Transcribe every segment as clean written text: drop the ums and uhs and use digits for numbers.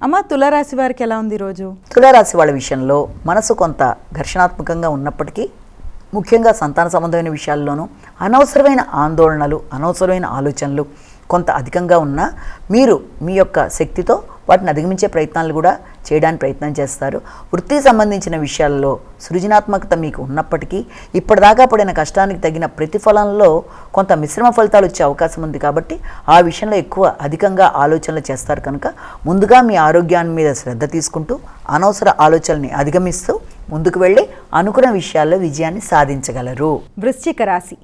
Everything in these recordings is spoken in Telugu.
అమ్మ, తులారాశి వారికి ఎలా ఉంది ఈరోజు? తులారాశి వాళ్ళ విషయంలో మనసు కొంత ఘర్షణాత్మకంగా ఉన్నప్పటికీ, ముఖ్యంగా సంతాన సంబంధమైన విషయాల్లోనూ అనవసరమైన ఆందోళనలు, అనవసరమైన ఆలోచనలు కొంత అధికంగా ఉన్నా మీరు మీ యొక్క శక్తితో వాటిని అధిగమించే ప్రయత్నాలు కూడా చేయడానికి ప్రయత్నం చేస్తారు. వృత్తికి సంబంధించిన విషయాల్లో సృజనాత్మకత మీకు ఉన్నప్పటికీ ఇప్పటిదాకా పడిన కష్టానికి తగిన ప్రతిఫలంలో కొంత మిశ్రమ ఫలితాలు వచ్చే అవకాశం ఉంది. కాబట్టి ఆ విషయంలో ఎక్కువ అధికంగా ఆలోచనలు చేస్తారు కనుక ముందుగా మీ ఆరోగ్యాన్ని మీద శ్రద్ధ తీసుకుంటూ అనవసర ఆలోచనల్ని అధిగమిస్తూ ముందుకు వెళ్ళి అనుకున్న విషయాల్లో విజయాన్ని సాధించగలరు. వృశ్చిక రాశి.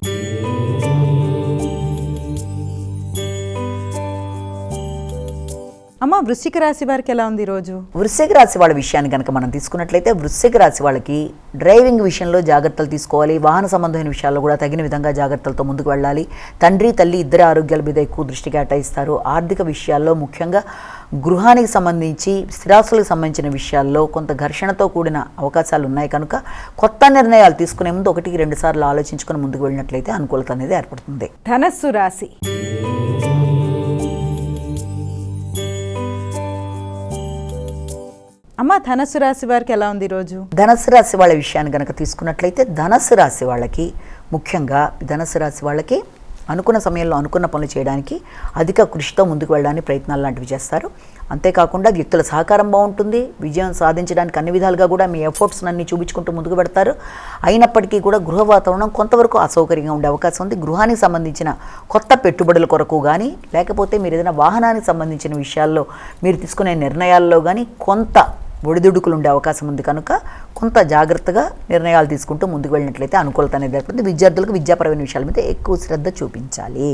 అమ్మ, వృశ్చిక రాశి వారికి ఎలా ఉంది ఈరోజు? వృశ్చిక రాశి వాళ్ళ విషయాన్ని కనుక మనం తీసుకున్నట్లయితే వృశ్చిక రాశి వాళ్ళకి డ్రైవింగ్ విషయంలో జాగ్రత్తలు తీసుకోవాలి. వాహన సంబంధమైన విషయాల్లో కూడా తగిన విధంగా జాగ్రత్తలతో ముందుకు వెళ్ళాలి. తండ్రి తల్లి ఇద్దరి ఆరోగ్యాల మీద ఎక్కువ దృష్టి కేటాయిస్తారు. ఆర్థిక విషయాల్లో ముఖ్యంగా గృహానికి సంబంధించి స్థిరాస్తులకు సంబంధించిన విషయాల్లో కొంత ఘర్షణతో కూడిన అవకాశాలు ఉన్నాయి కనుక కొత్త నిర్ణయాలు తీసుకునే ముందు 1-2 సార్లు ఆలోచించుకొని ముందుకు వెళ్ళినట్లయితే అనుకూలత అనేది ఏర్పడుతుంది. ధనస్సు రాశి. అమ్మ, ధనస్సు రాశి వారికి ఎలా ఉంది ఈరోజు? ధనస్సు రాశి వాళ్ళ విషయాన్ని కనుక తీసుకున్నట్లయితే ధనస్సు రాశి వాళ్ళకి ముఖ్యంగా ధనస్సు రాశి వాళ్ళకి అనుకున్న సమయంలో అనుకున్న పనులు చేయడానికి అధిక కృషితో ముందుకు వెళ్ళడానికి ప్రయత్నాలు లాంటివి చేస్తారు. అంతేకాకుండా వ్యక్తుల సహకారం బాగుంటుంది. విజయం సాధించడానికి అన్ని విధాలుగా కూడా మీ ఎఫర్ట్స్ అన్ని చూపించుకుంటూ ముందుకు పెడతారు. అయినప్పటికీ కూడా గృహ వాతావరణం కొంతవరకు అసౌకర్యంగా ఉండే అవకాశం ఉంది. గృహానికి సంబంధించిన కొత్త పెట్టుబడుల కొరకు కానీ లేకపోతే మీరు ఏదైనా వాహనానికి సంబంధించిన విషయాల్లో మీరు తీసుకునే నిర్ణయాల్లో కానీ కొంత ఒడిదుడుకులు ఉండే అవకాశం ఉంది కనుక కొంత జాగ్రత్తగా నిర్ణయాలు తీసుకుంటూ ముందుకు వెళ్ళినట్లయితే అనుకూలత అనేది ఏర్పడుతుంది. విద్యార్థులకు విద్యాపరమైన విషయాల మీద ఎక్కువ శ్రద్ధ చూపించాలి.